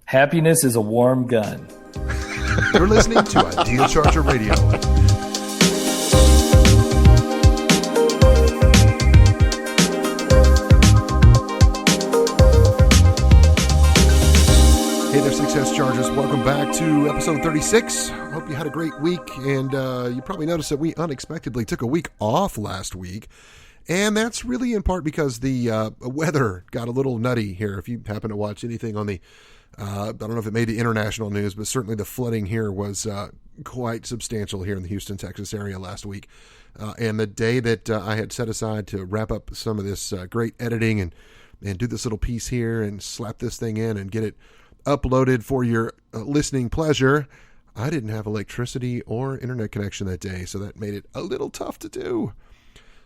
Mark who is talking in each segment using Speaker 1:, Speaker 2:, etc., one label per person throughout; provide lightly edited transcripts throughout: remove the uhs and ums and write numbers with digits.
Speaker 1: Happiness is a warm gun.
Speaker 2: You're listening to Idea Charger Radio. Hey there, Success Chargers. Welcome back to episode 36. Hope you had a great week, and you probably noticed that we unexpectedly took a week off last week, and that's really in part because the weather got a little nutty here. If you happen to watch anything on the, I don't know if it made the international news, but certainly the flooding here was quite substantial here in the Houston, Texas area last week. And the day that I had set aside to wrap up some of this great editing and do this little piece here and slap this thing in and get it uploaded for your listening pleasure, I didn't have electricity or internet connection that day, so that made it a little tough to do.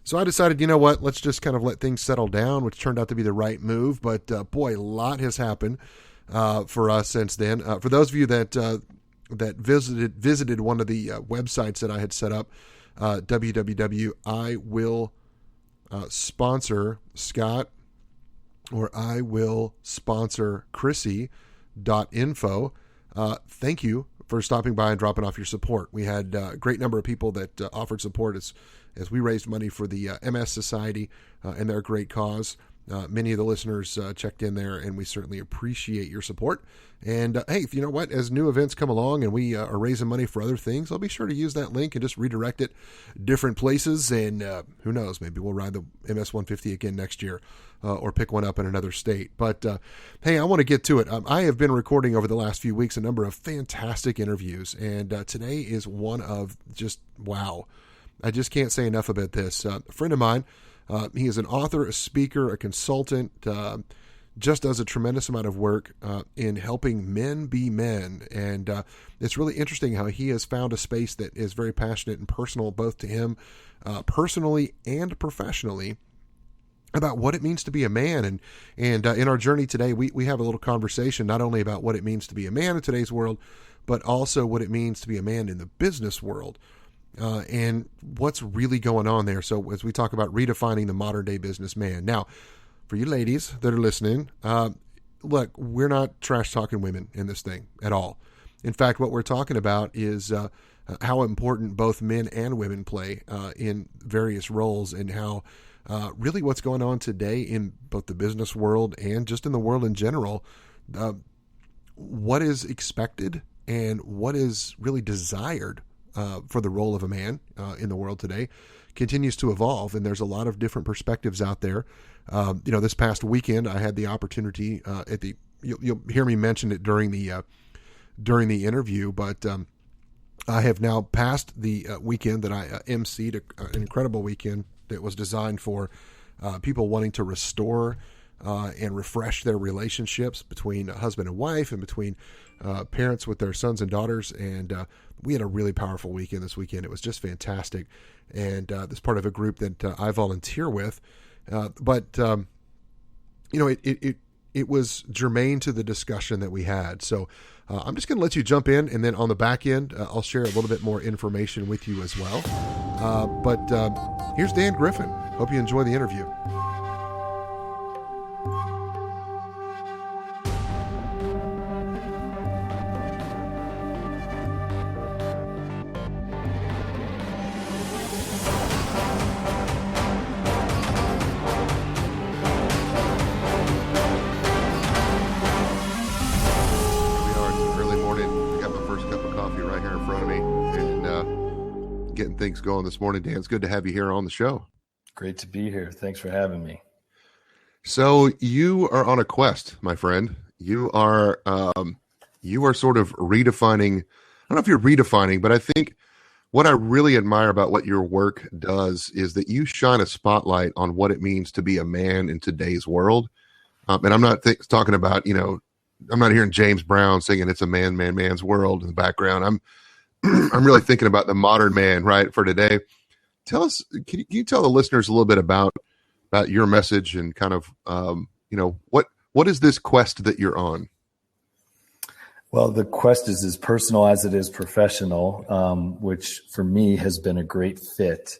Speaker 2: So I decided, you know what, let's just kind of let things settle down, which turned out to be the right move. But boy, a lot has happened for us since then. For those of you that visited one of the websites that I had set up, I will sponsor Scott, or I will sponsor Chrissy.info. Thank you for stopping by and dropping off your support. We had a great number of people that offered support as we raised money for the MS Society and their great cause. Many of the listeners checked in there, and we certainly appreciate your support. And hey, if you know what, as new events come along and we are raising money for other things, I'll be sure to use that link and just redirect it different places. And who knows, maybe we'll ride the MS 150 again next year or pick one up in another state. But hey, I want to get to it. I have been recording over the last few weeks a number of fantastic interviews, and today is one of just wow. I just can't say enough about this. A friend of mine, he is an author, a speaker, a consultant, just does a tremendous amount of work in helping men be men. And it's really interesting how he has found a space that is very passionate and personal, both to him personally and professionally, about what it means to be a man. And in our journey today, we have a little conversation not only about what it means to be a man in today's world, but also what it means to be a man in the business world. And what's really going on there. So as we talk about redefining the modern day businessman. Now, for you ladies that are listening, look, we're not trash talking women in this thing at all. In fact, what we're talking about is how important both men and women play in various roles, and how really what's going on today in both the business world and just in the world in general, what is expected and what is really desired for the role of a man in the world today continues to evolve, and there's a lot of different perspectives out there. This past weekend, I had the opportunity you'll hear me mention it during the interview, but I have now passed the weekend that I emceed, an incredible weekend that was designed for people wanting to restore and refresh their relationships between husband and wife, and between parents with their sons and daughters. And we had a really powerful weekend this weekend. It was just fantastic. And this part of a group that I volunteer with. It was germane to the discussion that we had. So I'm just going to let you jump in, and then on the back end, I'll share a little bit more information with you as well. But here's Dan Griffin. Hope you enjoy the interview. Things going this morning, Dan. It's good to have you here on the show.
Speaker 1: Great to be here. Thanks for having me.
Speaker 2: So you are on a quest, my friend. You are sort of redefining. I don't know if you're redefining, but I think what I really admire about what your work does is that you shine a spotlight on what it means to be a man in today's world. And I'm not talking about, I'm not hearing James Brown singing "It's a man's world" in the background. I'm really thinking about the modern man, right, for today. Tell us, can you tell the listeners a little bit about your message and kind of, what is this quest that you're on?
Speaker 1: Well, the quest is as personal as it is professional, which for me has been a great fit.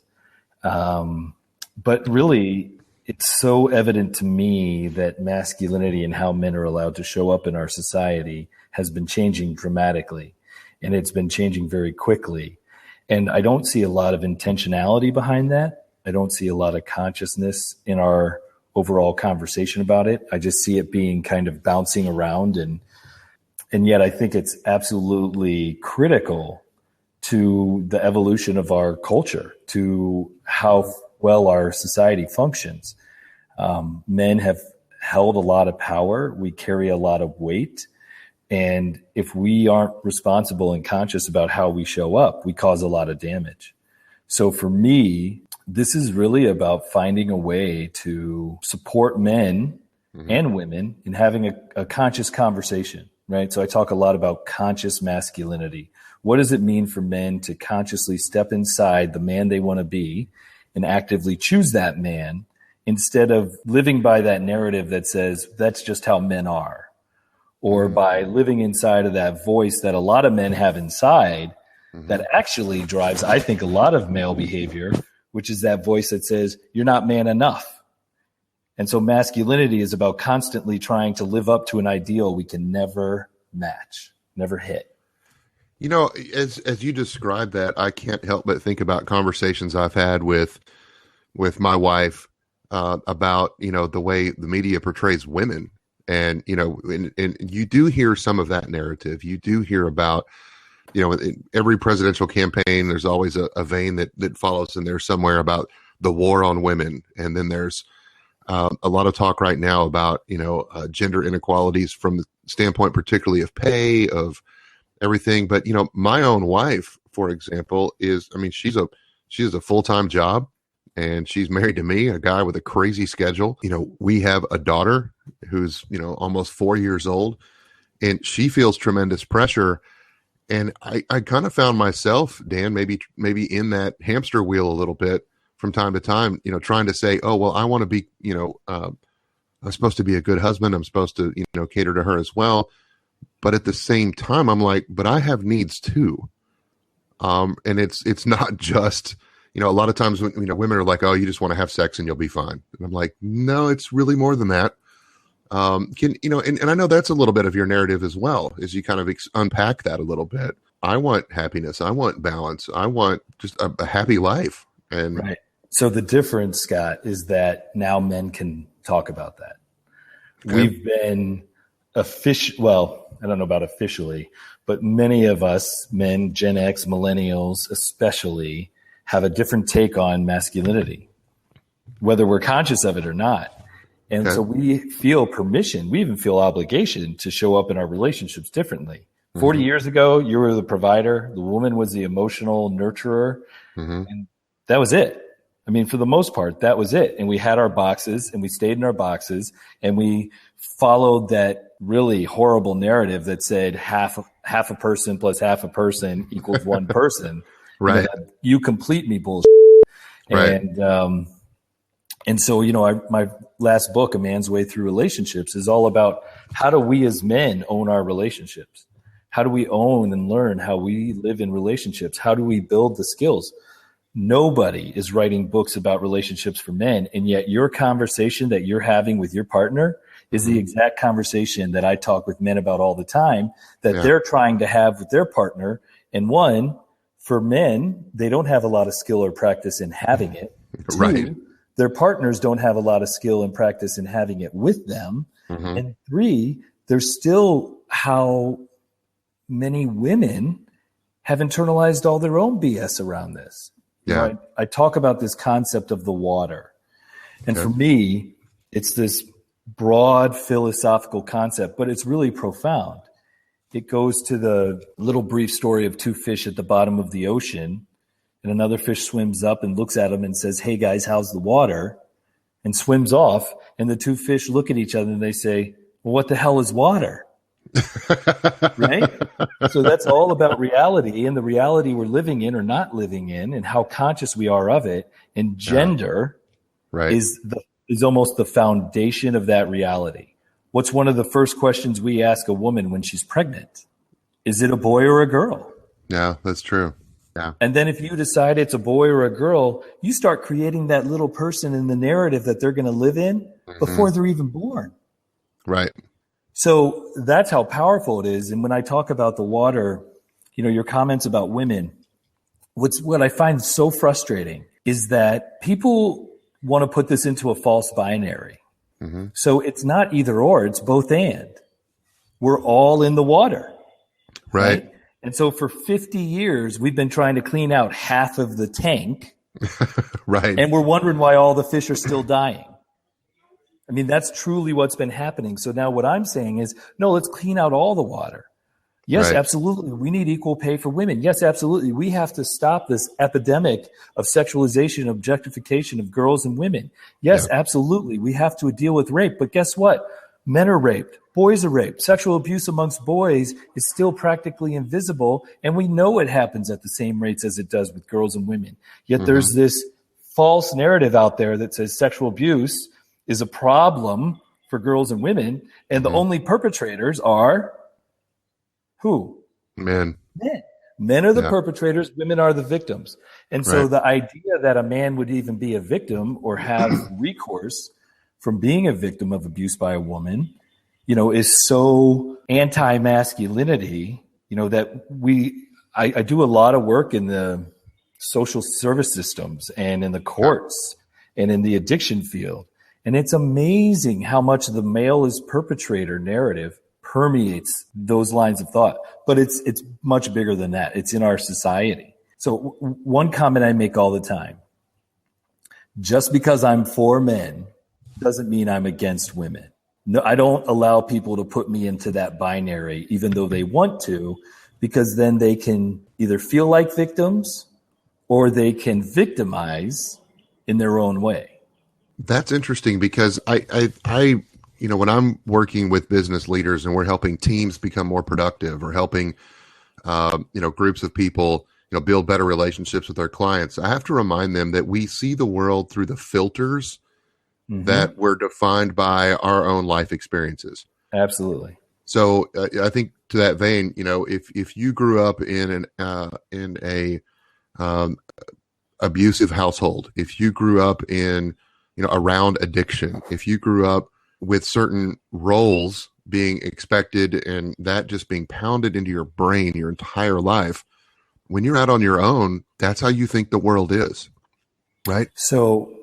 Speaker 1: But really, it's so evident to me that masculinity and how men are allowed to show up in our society has been changing dramatically, and it's been changing very quickly. And I don't see a lot of intentionality behind that. I don't see a lot of consciousness in our overall conversation about it. I just see it being kind of bouncing around, and yet I think it's absolutely critical to the evolution of our culture, to how well our society functions. Men have held a lot of power. We carry a lot of weight. And if we aren't responsible and conscious about how we show up, we cause a lot of damage. So for me, this is really about finding a way to support men and women in having a conscious conversation, right? So I talk a lot about conscious masculinity. What does it mean for men to consciously step inside the man they want to be and actively choose that man instead of living by that narrative that says that's just how men are, or by living inside of that voice that a lot of men have inside that actually drives, I think, a lot of male behavior, which is that voice that says you're not man enough. And so masculinity is about constantly trying to live up to an ideal we can never match, never hit.
Speaker 2: You know, as you describe that, I can't help but think about conversations I've had with my wife about, you know, the way the media portrays women. And, you know, and you do hear some of that narrative. You do hear about, you know, in every presidential campaign, there's always a vein that follows in there somewhere about the war on women. And then there's a lot of talk right now about, you know, gender inequalities from the standpoint particularly of pay, of everything. But, you know, my own wife, for example, she has a full-time job, and she's married to me, a guy with a crazy schedule. You know, we have a daughter who's, you know, almost 4 years old, and she feels tremendous pressure. And I kind of found myself, Dan, maybe in that hamster wheel a little bit from time to time, you know, trying to say, oh, well, I want to be, you know, I'm supposed to be a good husband. I'm supposed to, you know, cater to her as well. But at the same time, I'm like, but I have needs too. And it's not just, you know, a lot of times when, you know, women are like, oh, you just want to have sex and you'll be fine. And I'm like, no, it's really more than that. You know, and I know that's a little bit of your narrative as well, as you kind of unpack that a little bit. I want happiness. I want balance. I want just a happy life. And
Speaker 1: right. So the difference, Scott, is that now men can talk about that. Okay. We've been well, I don't know about officially, but many of us men, Gen X, millennials especially, have a different take on masculinity, whether we're conscious of it or not. And so we feel permission. We even feel obligation to show up in our relationships differently. 40 years ago, you were the provider. The woman was the emotional nurturer. And that was it. I mean, for the most part, that was it. And we had our boxes, and we stayed in our boxes, and we followed that really horrible narrative that said half a person plus half a person equals one person.
Speaker 2: Right.
Speaker 1: You complete me bullshit.
Speaker 2: Right.
Speaker 1: And so, you know, my last book, A Man's Way Through Relationships, is all about how do we as men own our relationships? How do we own and learn how we live in relationships? How do we build the skills? Nobody is writing books about relationships for men, and yet your conversation that you're having with your partner is the exact conversation that I talk with men about all the time, that they're trying to have with their partner. And one, for men, they don't have a lot of skill or practice in having it. Two,
Speaker 2: right.
Speaker 1: Their partners don't have a lot of skill and practice in having it with them. And three, there's still how many women have internalized all their own BS around this.
Speaker 2: Yeah.
Speaker 1: You know, I talk about this concept of the water. And for me, it's this broad philosophical concept, but it's really profound. It goes to the little brief story of two fish at the bottom of the ocean, and another fish swims up and looks at them and says, hey guys, how's the water? And swims off. And the two fish look at each other and they say, well, what the hell is water? Right? So that's all about reality, and the reality we're living in or not living in, and how conscious we are of it. And gender is almost the foundation of that reality. What's one of the first questions we ask a woman when she's pregnant? Is it a boy or a girl?
Speaker 2: Yeah, that's true. Yeah.
Speaker 1: And then if you decide it's a boy or a girl, you start creating that little person in the narrative that they're going to live in before they're even born.
Speaker 2: Right.
Speaker 1: So that's how powerful it is. And when I talk about the water, your comments about women, what I find so frustrating is that people want to put this into a false binary. So it's not either or, it's both and. We're all in the water.
Speaker 2: Right.
Speaker 1: And so for 50 years, we've been trying to clean out half of the tank.
Speaker 2: Right.
Speaker 1: And we're wondering why all the fish are still dying. I mean, that's truly what's been happening. So now what I'm saying is, no, let's clean out all the water. Yes,
Speaker 2: Right.
Speaker 1: absolutely. We need equal pay for women. Yes, absolutely. We have to stop this epidemic of sexualization, objectification of girls and women. Yes, absolutely. We have to deal with rape. But guess what? Men are raped. Boys are raped. Sexual abuse amongst boys is still practically invisible. And we know it happens at the same rates as it does with girls and women. Yet there's this false narrative out there that says sexual abuse is a problem for girls and women. And the only perpetrators are who?
Speaker 2: Men.
Speaker 1: Men are the perpetrators. Women are the victims. And so the idea that a man would even be a victim or have recourse from being a victim of abuse by a woman, is so anti-masculinity, that I do a lot of work in the social service systems and in the courts and in the addiction field. And it's amazing how much the male is perpetrator narrative permeates those lines of thought. But it's much bigger than that. It's in our society. So one comment I make all the time, just because I'm for men doesn't mean I'm against women. No, I don't allow people to put me into that binary, even though they want to, because then they can either feel like victims or they can victimize in their own way.
Speaker 2: That's interesting because I when I'm working with business leaders and we're helping teams become more productive or helping, groups of people, build better relationships with our clients, I have to remind them that we see the world through the filters that were defined by our own life experiences.
Speaker 1: Absolutely.
Speaker 2: So I think to that vein, if you grew up in a abusive household, if you grew up in around addiction, if you grew up with certain roles being expected and that just being pounded into your brain your entire life, when you're out on your own, that's how you think the world is, right?
Speaker 1: So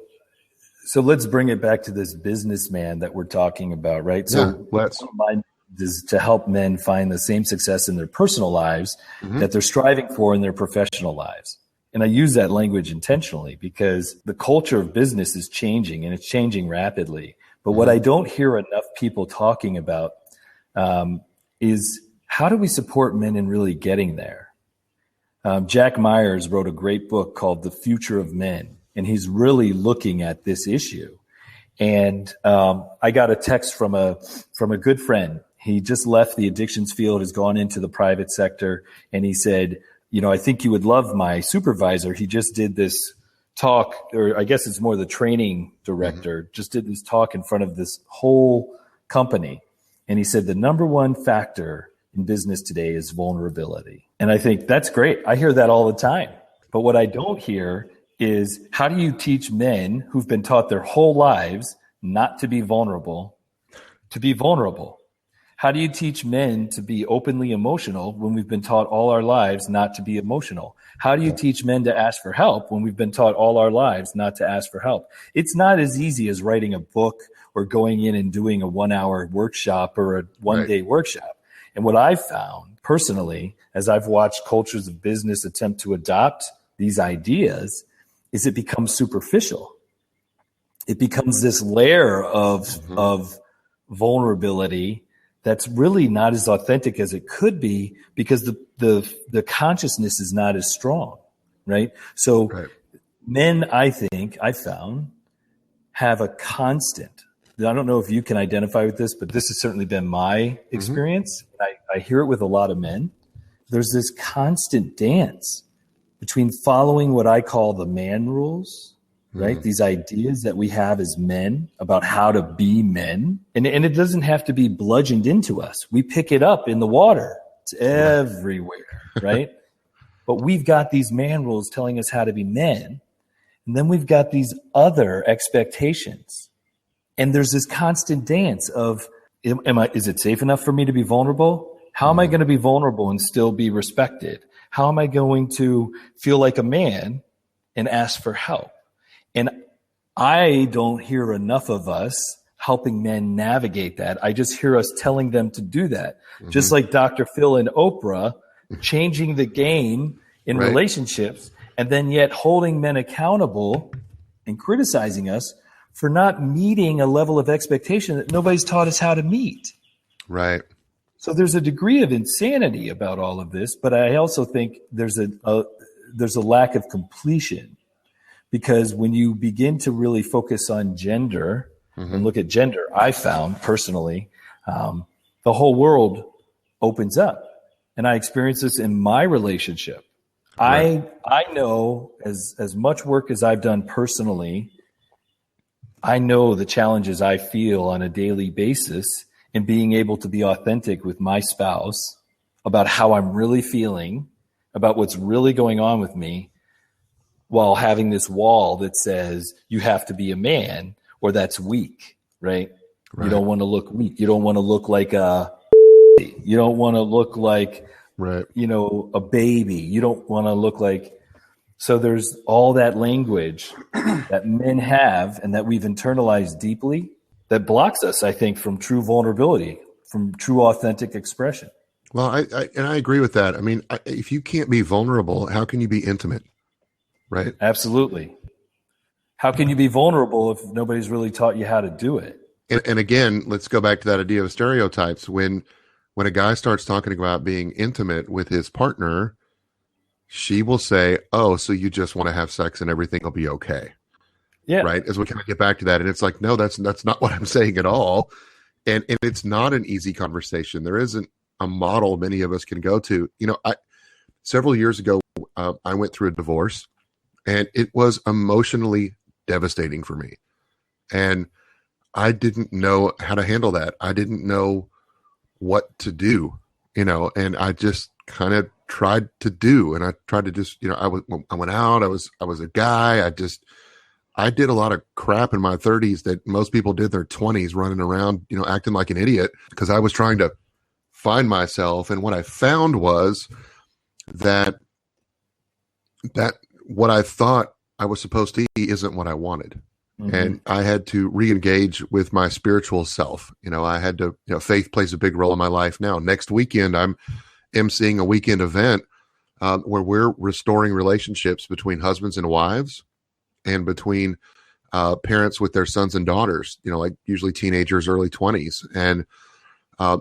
Speaker 1: let's bring it back to this businessman that we're talking about, right? So
Speaker 2: let's.
Speaker 1: Mine is to help men find the same success in their personal lives that they're striving for in their professional lives. And I use that language intentionally because the culture of business is changing and it's changing rapidly. But what I don't hear enough people talking about is how do we support men in really getting there? Jack Myers wrote a great book called The Future of Men, and he's really looking at this issue. And I got a text from a good friend. He just left the addictions field, has gone into the private sector, and he said, I think you would love my supervisor. He just did this talk, or I guess it's more the training director, just did this talk in front of this whole company. And he said the number one factor in business today is vulnerability. And I think that's great. I hear that all the time. But what I don't hear is how do you teach men who've been taught their whole lives not to be vulnerable, to be vulnerable? How do you teach men to be openly emotional when we've been taught all our lives not to be emotional? How do you teach men to ask for help when we've been taught all our lives not to ask for help? It's not as easy as writing a book or going in and doing a 1-hour workshop or a one-day workshop. And what I've found personally, as I've watched cultures of business attempt to adopt these ideas, is it becomes superficial. It becomes this layer of vulnerability that's really not as authentic as it could be because the consciousness is not as strong, right? So men, I think, I found, have a constant. I don't know if you can identify with this, but this has certainly been my experience. I hear it with a lot of men. There's this constant dance between following what I call the man rules, right? These ideas that we have as men about how to be men. And it doesn't have to be bludgeoned into us. We pick it up in the water. It's everywhere, right? But we've got these man rules telling us how to be men. And then we've got these other expectations. And there's this constant dance of, is it safe enough for me to be vulnerable? How am I going to be vulnerable and still be respected? How am I going to feel like a man and ask for help? And I don't hear enough of us helping men navigate that. I just hear us telling them to do that. Mm-hmm. Just like Dr. Phil and Oprah changing the game in relationships, and then yet holding men accountable and criticizing us for not meeting a level of expectation that nobody's taught us how to meet.
Speaker 2: Right.
Speaker 1: So there's a degree of insanity about all of this, but I also think there's a lack of completion, because when you begin to really focus on gender and look at gender, I found personally, the whole world opens up. And I experience this in my relationship. Right. I know as much work as I've done personally, I know the challenges I feel on a daily basis in being able to be authentic with my spouse about how I'm really feeling, about what's really going on with me, while having this wall that says you have to be a man or that's weak, right? You don't want to look weak. You don't want to look like you don't want to look like, a baby. You don't want to look like, so there's all that language that men have and that we've internalized deeply that blocks us, I think, from true vulnerability, from true authentic expression.
Speaker 2: Well, I agree with that. I mean, if you can't be vulnerable, how can you be intimate? Right?
Speaker 1: Absolutely. How can you be vulnerable if nobody's really taught you how to do it?
Speaker 2: And again, let's go back to that idea of stereotypes. When a guy starts talking about being intimate with his partner, she will say, "Oh, so you just want to have sex and everything will be okay."
Speaker 1: Yeah.
Speaker 2: Right. As we kind of get back to that. And it's like, no, that's not what I'm saying at all. And it's not an easy conversation. There isn't a model many of us can go to. Several years ago, I went through a divorce, and it was emotionally devastating for me. And I didn't know how to handle that. I didn't know what to do, and I just kind of tried to do, and I tried to just, I went out, I was a guy. I did a lot of crap in my 30s that most people did their 20s, running around, acting like an idiot, because I was trying to find myself. And what I found was that what I thought I was supposed to be isn't what I wanted. Mm-hmm. And I had to re-engage with my spiritual self. I had to, faith plays a big role in my life now. Next weekend, I'm emceeing a weekend event where we're restoring relationships between husbands and wives, and between parents with their sons and daughters, like usually teenagers, early 20s. And,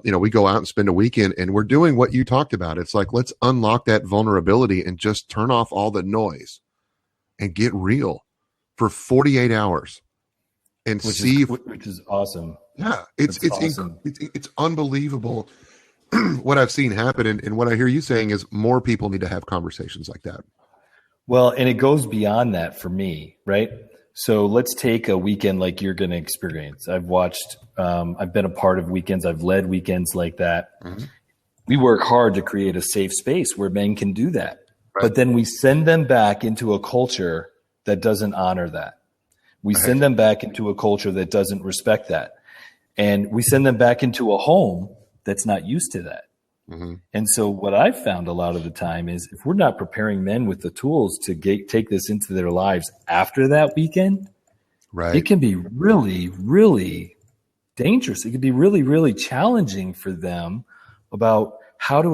Speaker 2: we go out and spend a weekend, and we're doing what you talked about. It's like, let's unlock that vulnerability and just turn off all the noise and get real for 48 hours and
Speaker 1: which is awesome.
Speaker 2: Yeah. It's awesome. It's unbelievable what I've seen happen. And what I hear you saying is more people need to have conversations like that.
Speaker 1: Well, and it goes beyond that for me, right? So let's take a weekend like you're going to experience. I've been a part of weekends. I've led weekends like that. Mm-hmm. We work hard to create a safe space where men can do that. Right. But then we send them back into a culture that doesn't honor that. We send them back into a culture that doesn't respect that. And we send them back into a home that's not used to that. Mm-hmm. And so what I've found a lot of the time is if we're not preparing men with the tools to take this into their lives after that weekend, it can be really, really dangerous. It can be really, really challenging for them about how to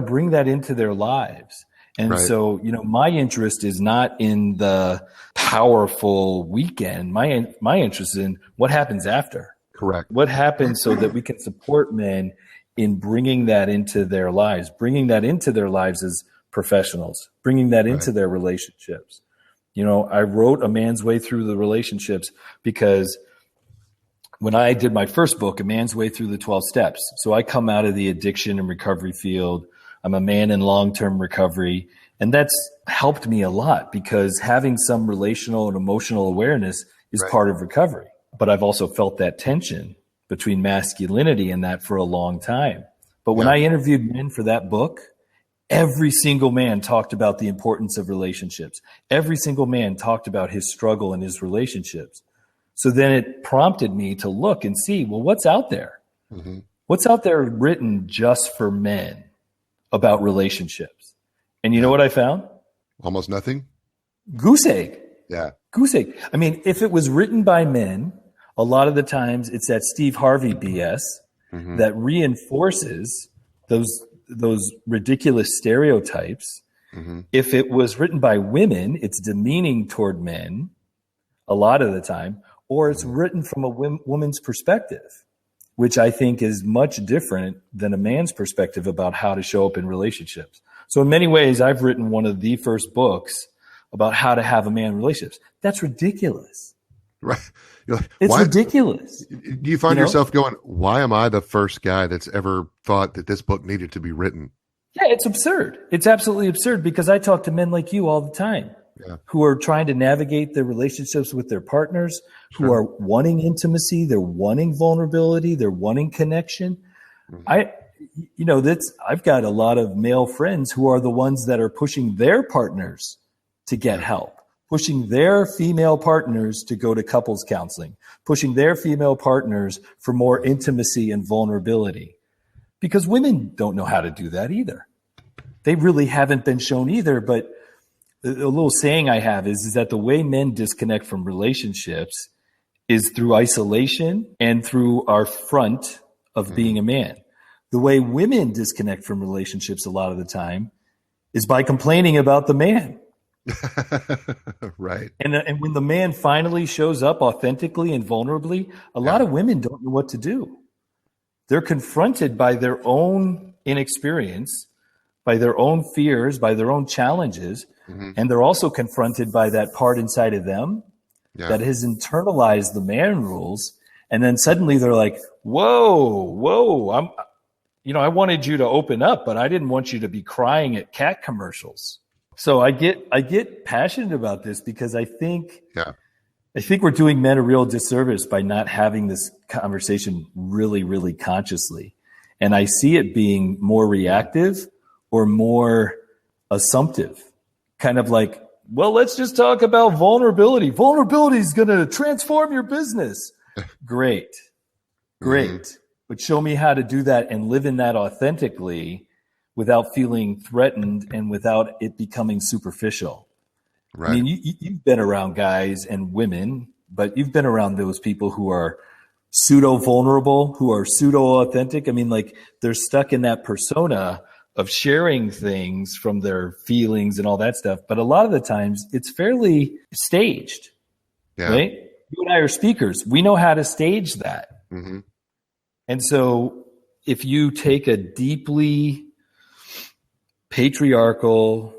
Speaker 1: bring that into their lives. And so, my interest is not in the powerful weekend. My interest is in what happens after.
Speaker 2: Correct.
Speaker 1: What happens so that we can support men in bringing that into their lives as professionals, bringing that into their relationships. I wrote A Man's Way Through the Relationships because when I did my first book, A Man's Way Through the 12 Steps, so I come out of the addiction and recovery field. I'm a man in long-term recovery, and that's helped me a lot because having some relational and emotional awareness is part of recovery. But I've also felt that tension between masculinity and that for a long time. But when I interviewed men for that book, every single man talked about the importance of relationships. Every single man talked about his struggle in his relationships. So then it prompted me to look and see, well, what's out there? Mm-hmm. What's out there written just for men about relationships? And you know what I found?
Speaker 2: Almost nothing.
Speaker 1: Goose egg.
Speaker 2: Yeah.
Speaker 1: Goose egg. I mean, if it was written by men, a lot of the times it's that Steve Harvey BS that reinforces those ridiculous stereotypes. If it was written by women, it's demeaning toward men a lot of the time, or it's written from a woman's perspective, which I think is much different than a man's perspective about how to show up in relationships. So in many ways, I've written one of the first books about how to have a man in relationships. That's ridiculous.
Speaker 2: Right. You're like,
Speaker 1: it's ridiculous.
Speaker 2: Do you find yourself going, why am I the first guy that's ever thought that this book needed to be written?
Speaker 1: Yeah, it's absurd. It's absolutely absurd because I talk to men like you all the time who are trying to navigate their relationships with their partners, who are wanting intimacy, they're wanting vulnerability, they're wanting connection. I've got a lot of male friends who are the ones that are pushing their partners to get help, pushing their female partners to go to couples counseling, pushing their female partners for more intimacy and vulnerability. Because women don't know how to do that either. They really haven't been shown either. But a little saying I have is that the way men disconnect from relationships is through isolation and through our front of being a man. The way women disconnect from relationships a lot of the time is by complaining about the man.
Speaker 2: Right.
Speaker 1: And when the man finally shows up authentically and vulnerably, a lot of women don't know what to do. They're confronted by their own inexperience, by their own fears, by their own challenges. And they're also confronted by that part inside of them that has internalized the man rules. And then suddenly they're like, whoa, I wanted you to open up, but I didn't want you to be crying at cat commercials. So I get passionate about this because I think we're doing men a real disservice by not having this conversation really, really consciously. And I see it being more reactive or more assumptive, kind of like, well, let's just talk about vulnerability. Vulnerability is going to transform your business. Great. But show me how to do that and live in that authentically without feeling threatened and without it becoming superficial. Right. I mean, you've been around guys and women, but you've been around those people who are pseudo vulnerable, who are pseudo authentic. I mean, like they're stuck in that persona of sharing things from their feelings and all that stuff. But a lot of the times it's fairly staged, right? You and I are speakers. We know how to stage that. And so if you take a deeply patriarchal,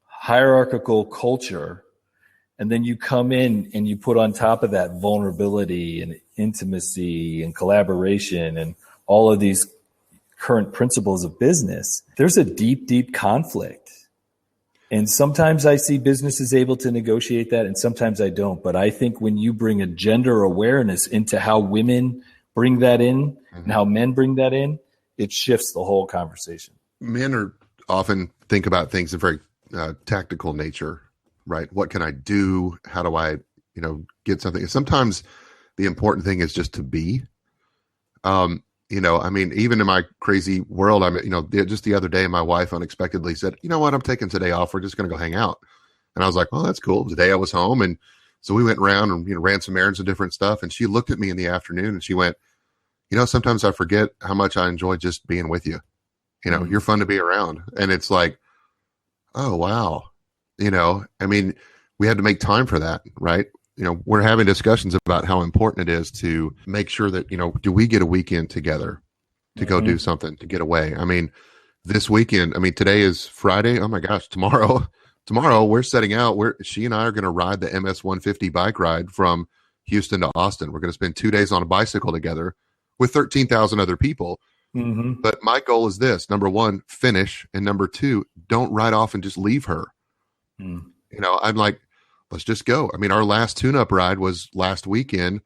Speaker 1: hierarchical culture, and then you come in and you put on top of that vulnerability and intimacy and collaboration and all of these current principles of business, there's a deep, deep conflict. And sometimes I see businesses able to negotiate that and sometimes I don't. But I think when you bring a gender awareness into how women bring that in and how men bring that in, it shifts the whole conversation.
Speaker 2: Men often think about things in very tactical nature, right? What can I do? How do I, get something? Sometimes the important thing is just to be. Even in my crazy world, just the other day, my wife unexpectedly said, "You know what? I'm taking today off. We're just going to go hang out." And I was like, "Oh, that's cool." Today I was home, and so we went around and ran some errands and different stuff. And she looked at me in the afternoon and she went, "Sometimes I forget how much I enjoy just being with you. You're fun to be around." And it's like, oh, wow. We had to make time for that, right? We're having discussions about how important it is to make sure that, do we get a weekend together to go do something, to get away? This weekend, today is Friday. Oh my gosh, tomorrow we're setting out. She and I are going to ride the MS 150 bike ride from Houston to Austin. We're going to spend 2 days on a bicycle together with 13,000 other people. But my goal is this: number one, finish. And number two, don't ride off and just leave her. I'm like, let's just go. Our last tune-up ride was last weekend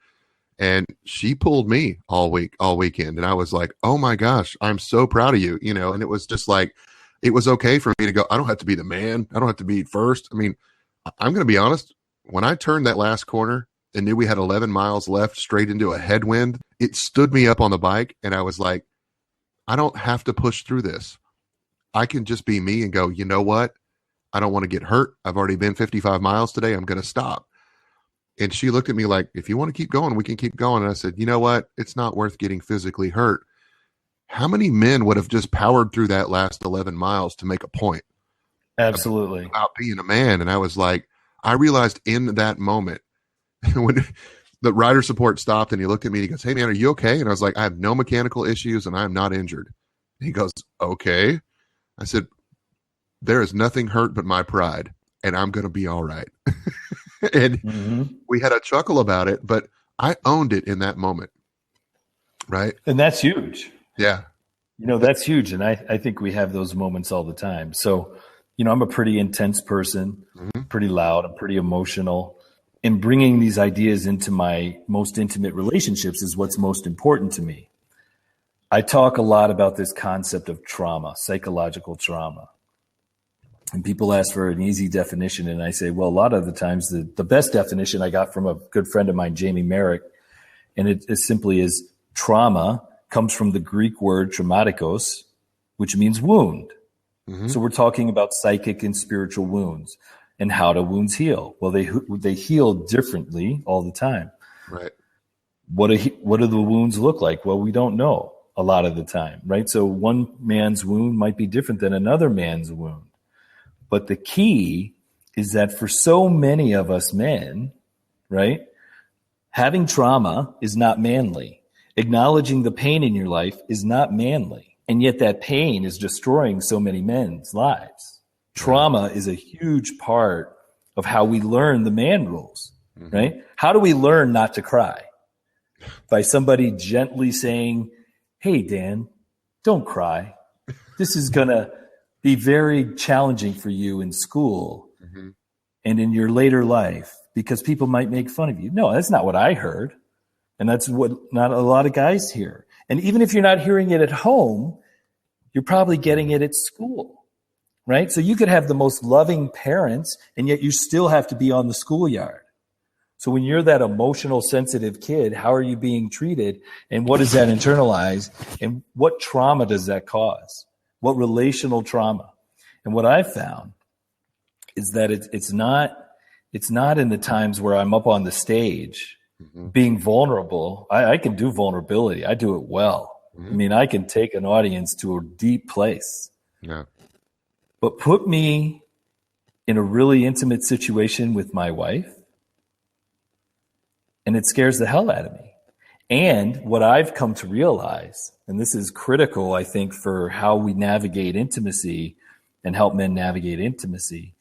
Speaker 2: and she pulled me all weekend. And I was like, oh my gosh, I'm so proud of you. And it was just like, it was okay for me to go, I don't have to be the man. I don't have to be first. I mean, I'm going to be honest. When I turned that last corner and knew we had 11 miles left straight into a headwind, it stood me up on the bike. And I was like, I don't have to push through this. I can just be me and go, you know what? I don't want to get hurt. I've already been 55 miles today. I'm going to stop. And she looked at me like, if you want to keep going, we can keep going. And I said, you know what? It's not worth getting physically hurt. How many men would have just powered through that last 11 miles to make a point?
Speaker 1: Absolutely.
Speaker 2: About being a man. And I was like, I realized in that moment when the rider support stopped and he looked at me and he goes, hey man, are you okay? And I was like, I have no mechanical issues and I'm not injured. And he goes, okay. I said, there is nothing hurt but my pride and I'm going to be all right. And we had a chuckle about it, but I owned it in that moment. Right.
Speaker 1: And that's huge.
Speaker 2: Yeah.
Speaker 1: That's huge. And I think we have those moments all the time. So, I'm a pretty intense person, pretty loud, I'm pretty emotional. And bringing these ideas into my most intimate relationships is what's most important to me. I talk a lot about this concept of trauma, psychological trauma. And people ask for an easy definition. And I say, well, a lot of the times the best definition I got from a good friend of mine, Jamie Merrick, and it simply is trauma comes from the Greek word traumatikos, which means wound. So we're talking about psychic and spiritual wounds and how do wounds heal? Well, they heal differently all the time.
Speaker 2: Right.
Speaker 1: What do the wounds look like? Well, we don't know a lot of the time, right? So one man's wound might be different than another man's wound. But the key is that for so many of us men, right, having trauma is not manly. Acknowledging the pain in your life is not manly. And yet that pain is destroying so many men's lives. Trauma is a huge part of how we learn the man rules, right? How do we learn not to cry? By somebody gently saying, hey, Dan, don't cry. This is going to be very challenging for you in school and in your later life because people might make fun of you. No, that's not what I heard. And that's what not a lot of guys hear. And even if you're not hearing it at home, you're probably getting it at school, right? So you could have the most loving parents, and yet you still have to be on the schoolyard. So when you're that emotional, sensitive kid, how are you being treated? And what does that internalize? And what trauma does that cause? What relational trauma? And what I've found is that it's not in the times where I'm up on the stage being vulnerable. I can do vulnerability. I do it well. I mean, I can take an audience to a deep place. Yeah. But put me in a really intimate situation with my wife, and it scares the hell out of me. And what I've come to realize, and this is critical, I think, for how we navigate intimacy and help men navigate intimacy,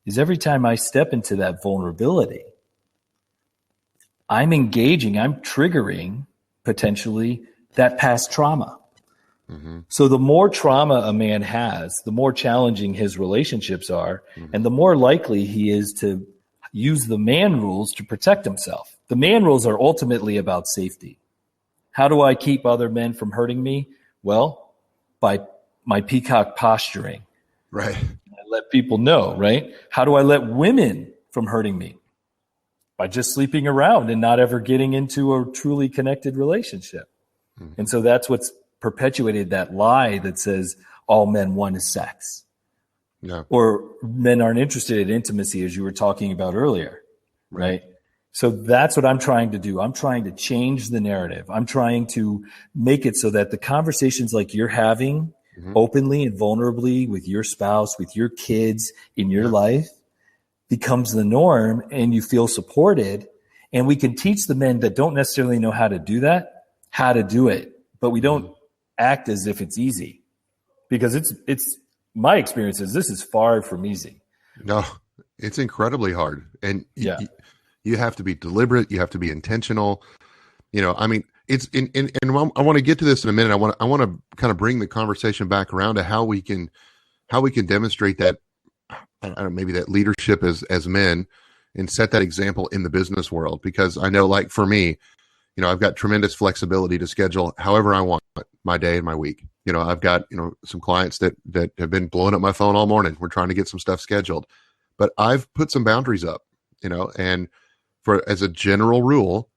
Speaker 1: is every time I step into that vulnerability, I'm triggering potentially that past trauma. So the more trauma a man has, the more challenging his relationships are, and the more likely he is to use the man rules to protect himself. The man rules are ultimately about safety. How do I keep other men from hurting me? Well, by my peacock posturing.
Speaker 2: Right.
Speaker 1: I let people know, right? How do I let women from hurting me? By just sleeping around and not ever getting into a truly connected relationship. And so that's what's perpetuated that lie that says all men want is sex. Yeah. Or men aren't interested in intimacy, as you were talking about earlier, right? So that's what I'm trying to do. I'm trying to change the narrative. I'm trying to make it so that the conversations like you're having openly and vulnerably with your spouse, with your kids in your life becomes the norm, and you feel supported. And we can teach the men that don't necessarily know how to do that, how to do it. But we don't act as if it's easy, because it's my experience is this is far from easy.
Speaker 2: No, it's incredibly hard. And you have to be deliberate. You have to be intentional. I mean, it's and I want to get to this in a minute. I want to kind of bring the conversation back around to how we can demonstrate that, I don't know, maybe that leadership as men, and set that example in the business world. Because I know, like for me, I've got tremendous flexibility to schedule however I want my day and my week. I've got, some clients that have been blowing up my phone all morning. We're trying to get some stuff scheduled, but I've put some boundaries up, and as a general rule,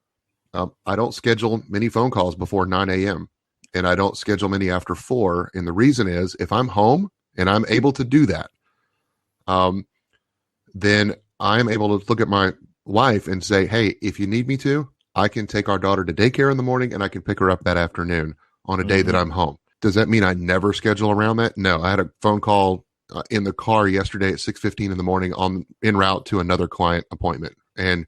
Speaker 2: I don't schedule many phone calls before 9 a.m. and I don't schedule many after 4. And the reason is if I'm home and I'm able to do that, then I'm able to look at my wife and say, hey, if you need me to, I can take our daughter to daycare in the morning and I can pick her up that afternoon on a day that I'm home. Does that mean I never schedule around that? No, I had a phone call in the car yesterday at 6:15 in the morning en route to another client appointment. And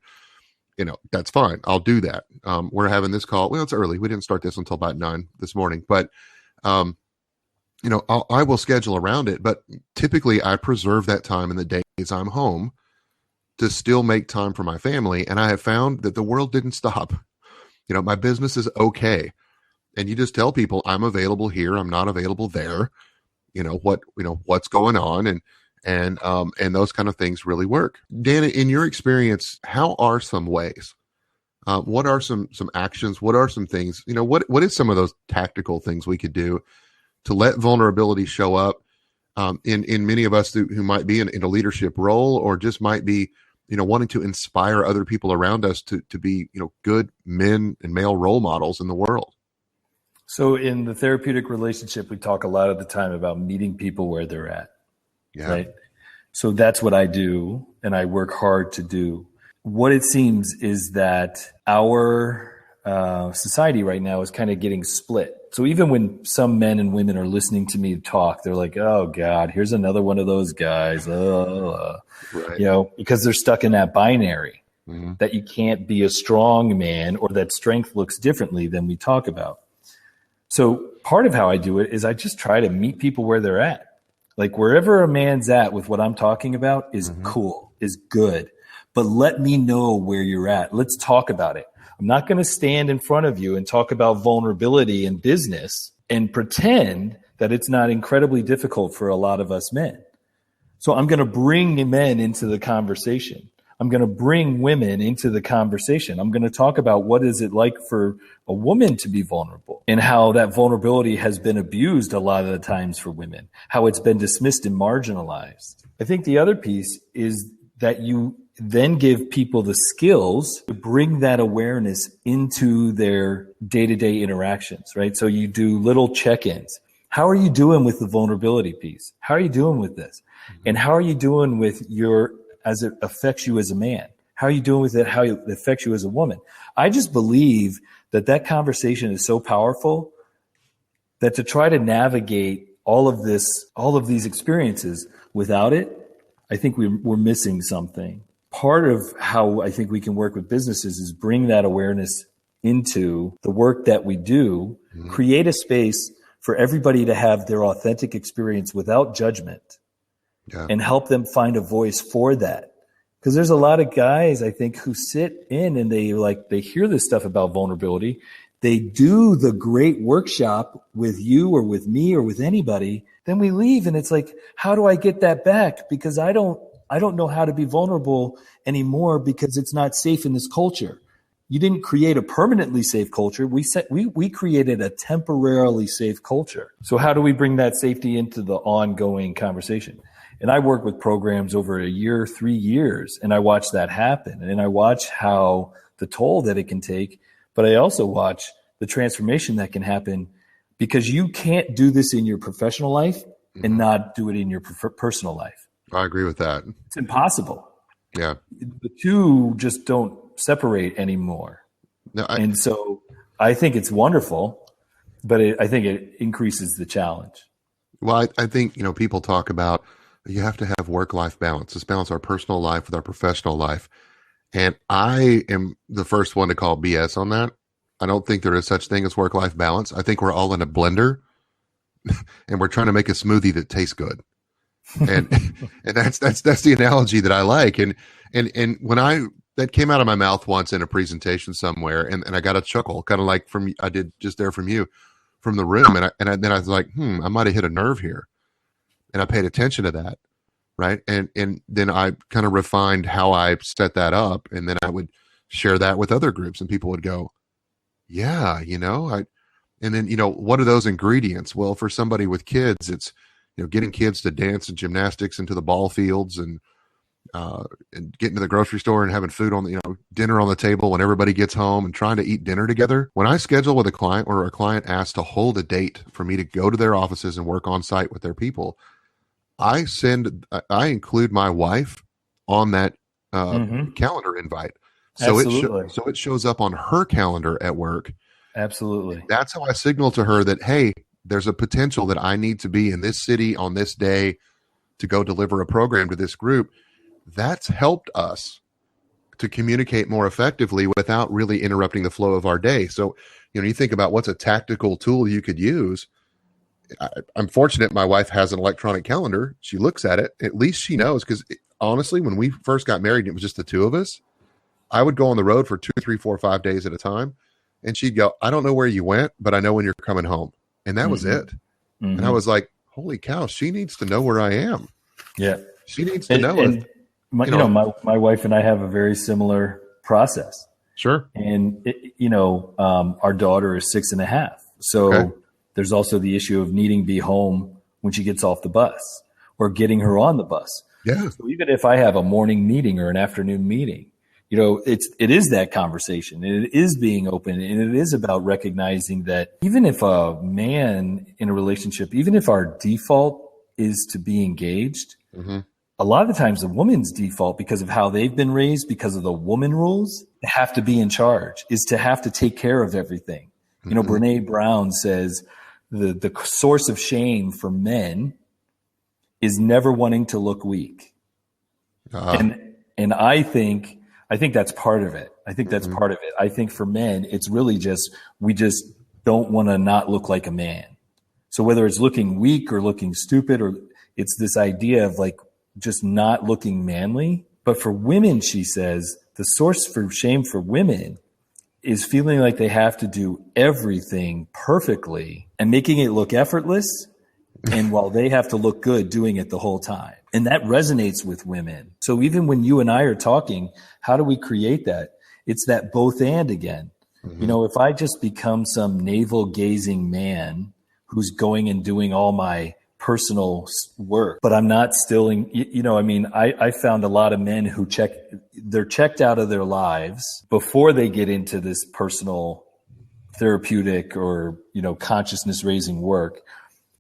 Speaker 2: that's fine. I'll do that. We're having this call. Well, it's early. We didn't start this until about 9 this morning, but, I will schedule around it, but typically I preserve that time in the days I'm home to still make time for my family. And I have found that the world didn't stop. My business is okay. And you just tell people I'm available here. I'm not available there. What's going on. And those kind of things really work. Dan, in your experience, how are some ways? What are some actions? What are some things? What is some of those tactical things we could do to let vulnerability show up in many of us who might be in a leadership role or just might be, wanting to inspire other people around us to be, good men and male role models in the world?
Speaker 1: So in the therapeutic relationship, we talk a lot of the time about meeting people where they're at. Yeah. Right. So that's what I do, and I work hard to do. What it seems is that our society right now is kind of getting split. So even when some men and women are listening to me talk, they're like, oh God, here's another one of those guys. Right. Because they're stuck in that binary that you can't be a strong man or that strength looks differently than we talk about. So part of how I do it is I just try to meet people where they're at. Like wherever a man's at with what I'm talking about is cool, is good. But let me know where you're at. Let's talk about it. I'm not going to stand in front of you and talk about vulnerability in business and pretend that it's not incredibly difficult for a lot of us men. So I'm going to bring men into the conversation. I'm going to bring women into the conversation. I'm going to talk about what is it like for a woman to be vulnerable and how that vulnerability has been abused a lot of the times for women, how it's been dismissed and marginalized. I think the other piece is that you then give people the skills to bring that awareness into their day-to-day interactions, right? So you do little check-ins. How are you doing with the vulnerability piece? How are you doing with this? And how are you doing with as it affects you as a man? How are you doing with it? How it affects you as a woman? I just believe that conversation is so powerful that to try to navigate all of these experiences without it, I think we're missing something. Part of how I think we can work with businesses is bring that awareness into the work that we do, create a space for everybody to have their authentic experience without judgment. Yeah. And help them find a voice for that. Because there's a lot of guys, I think, who sit in and they hear this stuff about vulnerability. They do the great workshop with you or with me or with anybody. Then we leave and it's like, how do I get that back? Because I don't know how to be vulnerable anymore because it's not safe in this culture. You didn't create a permanently safe culture. We created a temporarily safe culture. So how do we bring that safety into the ongoing conversation? And I work with programs over a year, 3 years, and I watch that happen. And I watch how the toll that it can take, but I also watch the transformation that can happen because you can't do this in your professional life and not do it in your personal life.
Speaker 2: I agree with that.
Speaker 1: It's impossible.
Speaker 2: Yeah.
Speaker 1: The two just don't separate anymore. No, and so I think it's wonderful, but I think it increases the challenge.
Speaker 2: Well, I think, people talk about you have to have work-life balance. Let's balance our personal life with our professional life. And I am the first one to call BS on that. I don't think there is such thing as work-life balance. I think we're all in a blender and we're trying to make a smoothie that tastes good. And that's the analogy that I like. And when that came out of my mouth once in a presentation somewhere, and I got a chuckle, kind of like I did just there from you, from the room. And then I was like, I might have hit a nerve here. And I paid attention to that, right? And then I kind of refined how I set that up, and then I would share that with other groups, and people would go, "Yeah, And then, what are those ingredients? Well, for somebody with kids, it's, getting kids to dance and gymnastics into the ball fields and getting to the grocery store and having food on the, dinner on the table when everybody gets home and trying to eat dinner together. When I schedule with a client or a client asks to hold a date for me to go to their offices and work on site with their people, I include my wife on that calendar invite. So it shows up on her calendar at work.
Speaker 1: Absolutely.
Speaker 2: That's how I signal to her that, hey, there's a potential that I need to be in this city on this day to go deliver a program to this group. That's helped us to communicate more effectively without really interrupting the flow of our day. So, you think about what's a tactical tool you could use. I'm fortunate my wife has an electronic calendar. She looks at it. At least she knows, because honestly, when we first got married, it was just the two of us. I would go on the road for 2, 3, 4, 5 days at a time. And she'd go, I don't know where you went, but I know when you're coming home. And that was it. And I was like, holy cow, she needs to know where I am.
Speaker 1: Yeah.
Speaker 2: She needs to know it.
Speaker 1: My wife and I have a very similar process.
Speaker 2: Sure.
Speaker 1: And, our daughter is 6.5. So there's also the issue of needing to be home when she gets off the bus or getting her on the bus.
Speaker 2: Yeah.
Speaker 1: So even if I have a morning meeting or an afternoon meeting, it is that conversation, and it is being open, and it is about recognizing that even if a man in a relationship, even if our default is to be engaged, a lot of the times the woman's default, because of how they've been raised, because of the woman rules, to have to be in charge, is to have to take care of everything. Brene Brown says the source of shame for men is never wanting to look weak. And I think that's part of it. I think that's part of it. I think for men, it's really we just don't want to not look like a man. So whether it's looking weak or looking stupid, or it's this idea of like just not looking manly. But for women, she says, the source for shame for women is feeling like they have to do everything perfectly and making it look effortless. And while they have to look good doing it the whole time. And that resonates with women. So even when you and I are talking, how do we create that? It's that both and again. If I just become some navel gazing man who's going and doing all my personal work, but I'm not still, I found a lot of men who they're checked out of their lives before they get into this personal therapeutic or, consciousness raising work.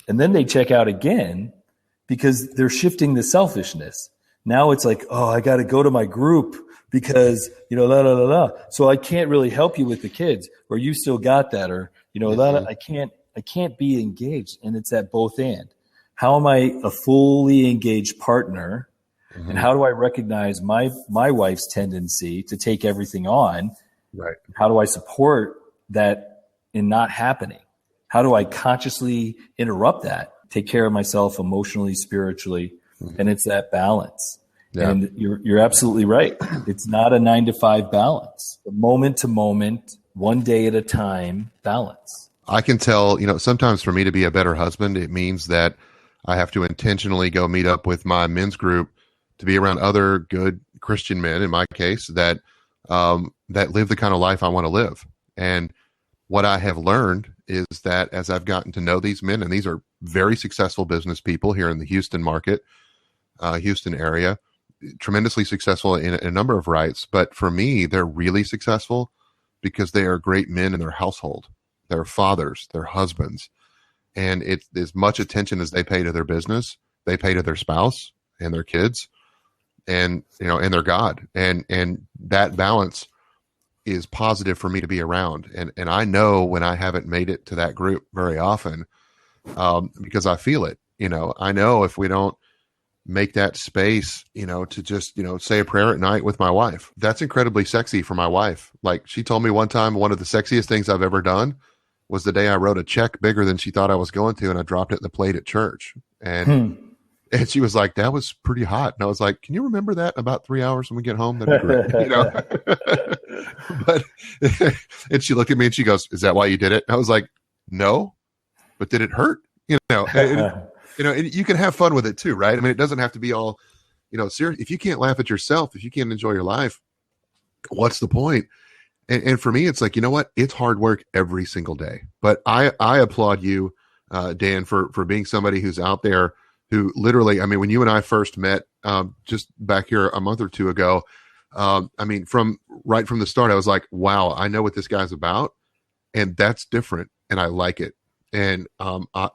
Speaker 1: And then they check out again because they're shifting the selfishness. Now it's like, oh, I got to go to my group because, so I can't really help you with the kids, or you still got that, or, I can't be engaged. And it's at both and. How am I a fully engaged partner? And how do I recognize my wife's tendency to take everything on?
Speaker 2: Right.
Speaker 1: How do I support that in not happening? How do I consciously interrupt that, take care of myself emotionally, spiritually? And it's that balance. Yeah. And you're absolutely right. It's not a 9-to-5 balance. Moment to moment, one day at a time balance.
Speaker 2: I can tell, sometimes for me to be a better husband, it means that I have to intentionally go meet up with my men's group to be around other good Christian men, in my case, that live the kind of life I want to live. And what I have learned is that as I've gotten to know these men, and these are very successful business people here in the Houston market, Houston area, tremendously successful in a number of rights. But for me, they're really successful because they are great men in their household. They're fathers, they're husbands. And it's as much attention as they pay to their business, they pay to their spouse and their kids and, and their God. And that balance is positive for me to be around. And I know when I haven't made it to that group very often, because I feel it, I know if we don't make that space, to just, say a prayer at night with my wife, that's incredibly sexy for my wife. Like she told me one time, one of the sexiest things I've ever done was the day I wrote a check bigger than she thought I was going to, and I dropped it in the plate at church. And she was like, that was pretty hot. And I was like, can you remember that in about 3 hours when we get home? That'd be great. But, and she looked at me and she goes, is that why you did it? And I was like, no, but did it hurt? And you can have fun with it too, right? I mean, it doesn't have to be all, serious. If you can't laugh at yourself, if you can't enjoy your life, what's the point? And for me, it's like, you know what? It's hard work every single day. But I applaud you, Dan, for being somebody who's out there who literally, I mean, when you and I first met just back here a month or two ago, I mean, from the start, I was like, wow, I know what this guy's about. And that's different. And I like it. And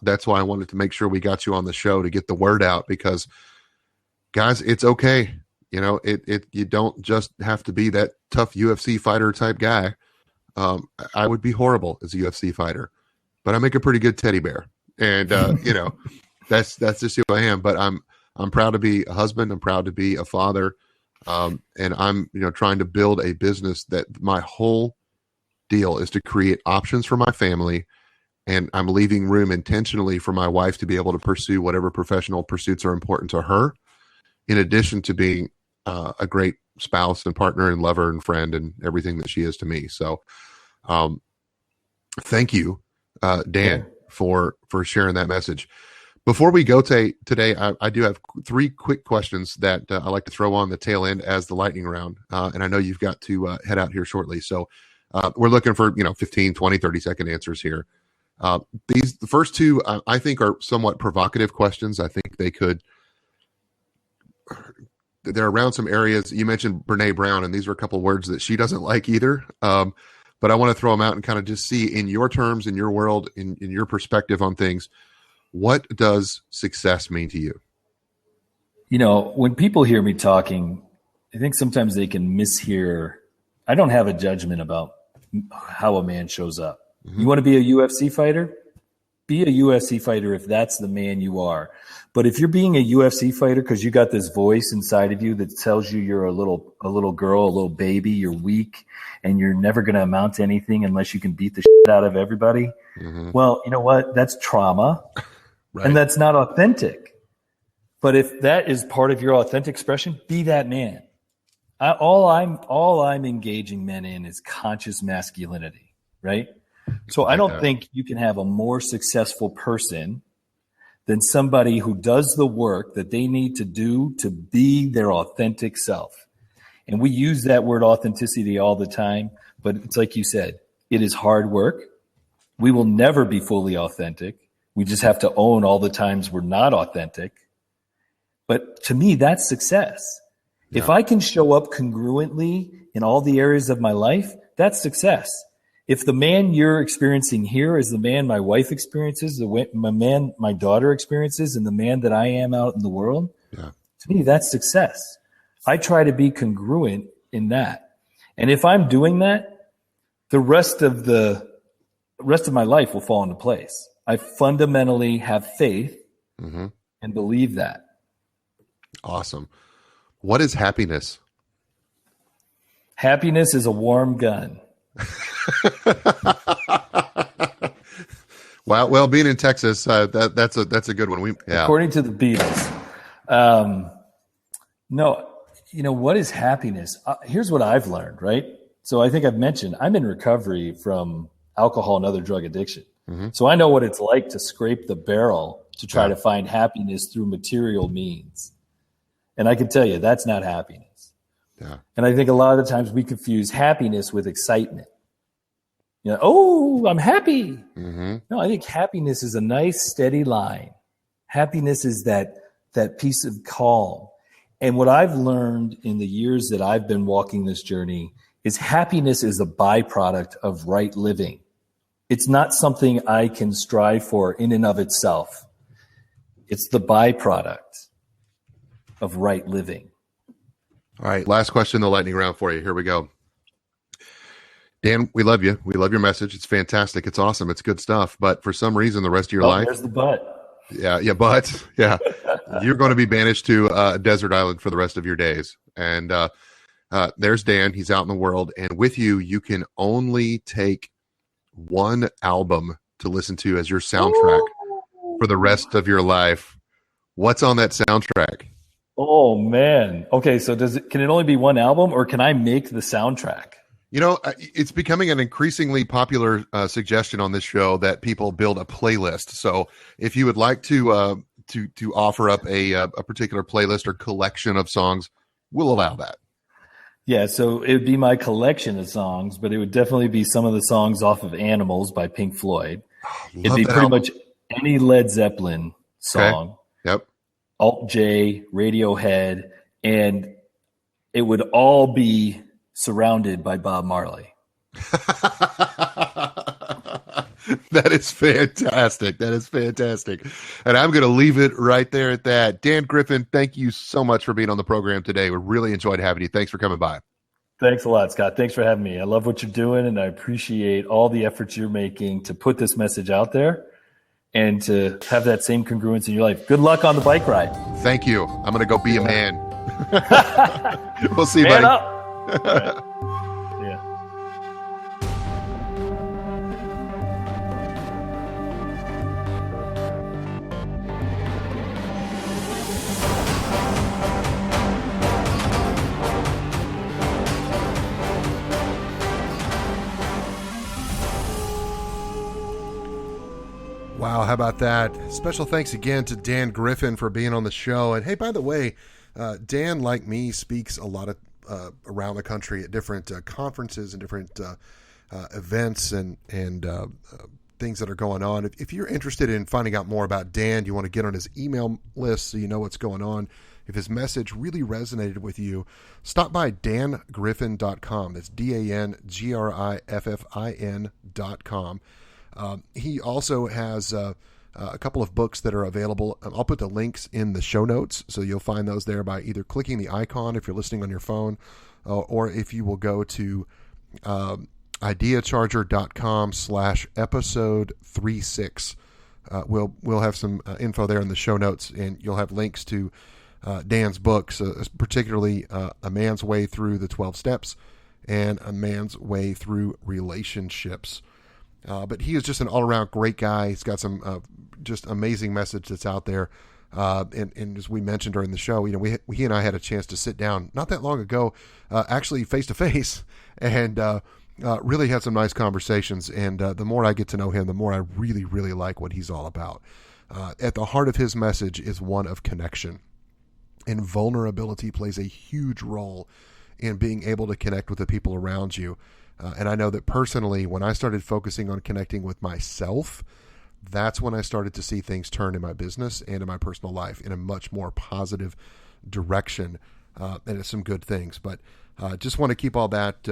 Speaker 2: that's why I wanted to make sure we got you on the show to get the word out, because guys, it's okay. You know, you don't just have to be that tough UFC fighter type guy. I would be horrible as a UFC fighter, but I make a pretty good teddy bear, and you know, that's just who I am. But I'm proud to be a husband. I'm proud to be a father, and I'm trying to build a business that my whole deal is to create options for my family, and I'm leaving room intentionally for my wife to be able to pursue whatever professional pursuits are important to her, in addition to being a great spouse and partner and lover and friend and everything that she is to me. So thank you, Dan, for sharing that message. Before we go today, I do have 3 quick questions that I like to throw on the tail end as the lightning round. And I know you've got to head out here shortly. So we're looking for 15, 20, 30-second answers here. The first 2, I think, are somewhat provocative questions. I think they're around some areas. You mentioned Brene Brown, and these are a couple words that she doesn't like either. But I want to throw them out and kind of just see, in your terms, in your world, in your perspective on things, what does success mean to you?
Speaker 1: When people hear me talking, I think sometimes they can mishear. I don't have a judgment about how a man shows up. Mm-hmm. You want to be a UFC fighter? Be a UFC fighter if that's the man you are. But if you're being a UFC fighter because you got this voice inside of you that tells you you're a little girl, a little baby, you're weak, and you're never going to amount to anything unless you can beat the shit out of everybody, well, you know what? That's trauma, right. And that's not authentic. But if that is part of your authentic expression, be that man. All I'm engaging men in is conscious masculinity, right? So I don't think you can have a more successful person than somebody who does the work that they need to do to be their authentic self. And we use that word authenticity all the time, but it's like you said, it is hard work. We will never be fully authentic. We just have to own all the times we're not authentic. But to me, that's success. Yeah. If I can show up congruently in all the areas of my life, that's success. If the man you're experiencing here is the man my wife experiences, the man my daughter experiences, and the man that I am out in the world, to me, that's success. I try to be congruent in that. And if I'm doing that, the rest of my life will fall into place. I fundamentally have faith and believe that.
Speaker 2: Awesome. What is happiness?
Speaker 1: Happiness is a warm gun.
Speaker 2: Well, being in Texas, that's a good one.
Speaker 1: According to the Beatles. No, what is happiness? Here's what I've learned, right? So I think I've mentioned I'm in recovery from alcohol and other drug addiction. So I know what it's like to scrape the barrel to try to find happiness through material means. And I can tell you that's not happiness. Yeah. And I think a lot of the times we confuse happiness with excitement. I'm happy. No, I think happiness is a nice, steady line. Happiness is that piece of calm. And what I've learned in the years that I've been walking this journey is happiness is a byproduct of right living. It's not something I can strive for in and of itself. It's the byproduct of right living.
Speaker 2: All right, last question in the lightning round for you. Here we go. Dan, we love you. We love your message. It's fantastic. It's awesome. It's good stuff. But for some reason, the rest of your life...
Speaker 1: There's the but.
Speaker 2: But. Yeah. You're going to be banished to a desert island for the rest of your days. And there's Dan. He's out in the world. And with you, you can only take one album to listen to as your soundtrack for the rest of your life. What's on that soundtrack?
Speaker 1: Oh, man. Okay, so can it only be one album, or can I make the soundtrack?
Speaker 2: It's becoming an increasingly popular suggestion on this show that people build a playlist. So if you would like to offer up a particular playlist or collection of songs, we'll allow that.
Speaker 1: Yeah, so it would be my collection of songs, but it would definitely be some of the songs off of Animals by Pink Floyd. It'd
Speaker 2: Love
Speaker 1: be
Speaker 2: that
Speaker 1: pretty
Speaker 2: album.
Speaker 1: much any Led Zeppelin
Speaker 2: Okay.
Speaker 1: song,
Speaker 2: Yep.
Speaker 1: Alt J, Radiohead, and it would all be surrounded by Bob Marley.
Speaker 2: That is fantastic. That is fantastic. And I'm going to leave it right there at that. Dan Griffin, thank you so much for being on the program today. We really enjoyed having you. Thanks for coming by.
Speaker 1: Thanks a lot, Scott. Thanks for having me. I love what you're doing, and I appreciate all the efforts you're making to put this message out there and to have that same congruence in your life. Good luck on the bike ride.
Speaker 2: Thank you. I'm going to go be a man. We'll see you,
Speaker 1: Man
Speaker 2: buddy.
Speaker 1: up. All right. Yeah.
Speaker 2: Wow, how about that? Special thanks again to Dan Griffin for being on the show. And hey, by the way, Dan, like me, speaks a lot of around the country at different conferences and different events and things that are going on. If you're interested in finding out more about Dan, you want to get on his email list so you know what's going on. If his message really resonated with you, stop by dangriffin.com. That's DANGRIFFIN.com. He also has a couple of books that are available. I'll put the links in the show notes, so you'll find those there by either clicking the icon if you're listening on your phone, or if you will go to ideacharger.com/episode 36. We'll have some info there in the show notes, and you'll have links to Dan's books, particularly A Man's Way Through the 12 Steps and A Man's Way Through Relationships. But he is just an all-around great guy. He's got some just amazing message that's out there. And as we mentioned during the show, he and I had a chance to sit down not that long ago, actually face-to-face, and really had some nice conversations. And the more I get to know him, the more I really, really like what he's all about. At the heart of his message is one of connection. And vulnerability plays a huge role in being able to connect with the people around you. And I know that personally, when I started focusing on connecting with myself, that's when I started to see things turn in my business and in my personal life in a much more positive direction. And it's some good things. But just want to keep all that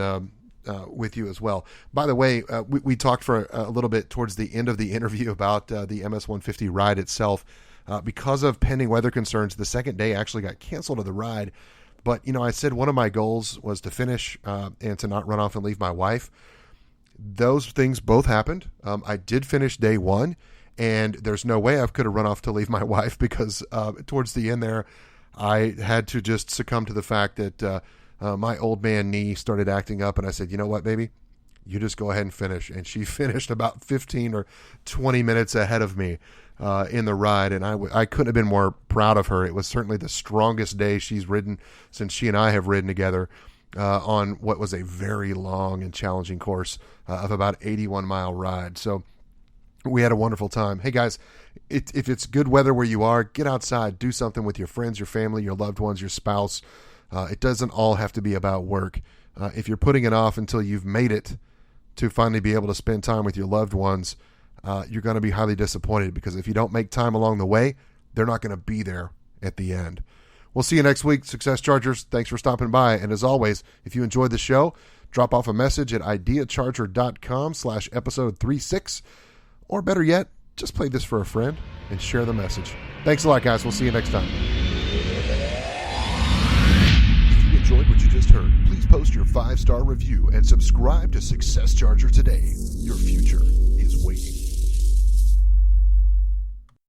Speaker 2: with you as well. By the way, we talked for a little bit towards the end of the interview about the MS-150 ride itself. Because of pending weather concerns, the second day actually got canceled of the ride. But, I said one of my goals was to finish and to not run off and leave my wife. Those things both happened. I did finish day one, and there's no way I could have run off to leave my wife because towards the end there, I had to just succumb to the fact that my old man knee started acting up. And I said, you know what, baby? You just go ahead and finish. And she finished about 15 or 20 minutes ahead of me in the ride, and I couldn't have been more proud of her. It was certainly the strongest day she's ridden since she and I have ridden together on what was a very long and challenging course of about 81-mile ride. So we had a wonderful time. Hey guys, if it's good weather where you are, get outside, do something with your friends, your family, your loved ones, your spouse. It doesn't all have to be about work. If you're putting it off until you've made it to finally be able to spend time with your loved ones, you're going to be highly disappointed, because if you don't make time along the way, they're not going to be there at the end. We'll see you next week, Success Chargers. Thanks for stopping by. And as always, if you enjoyed the show, drop off a message at ideacharger.com/episode 36. Or better yet, just play this for a friend and share the message. Thanks a lot, guys. We'll see you next time. If you enjoyed what you just heard, please post your 5-star review and subscribe to Success Charger today. Your future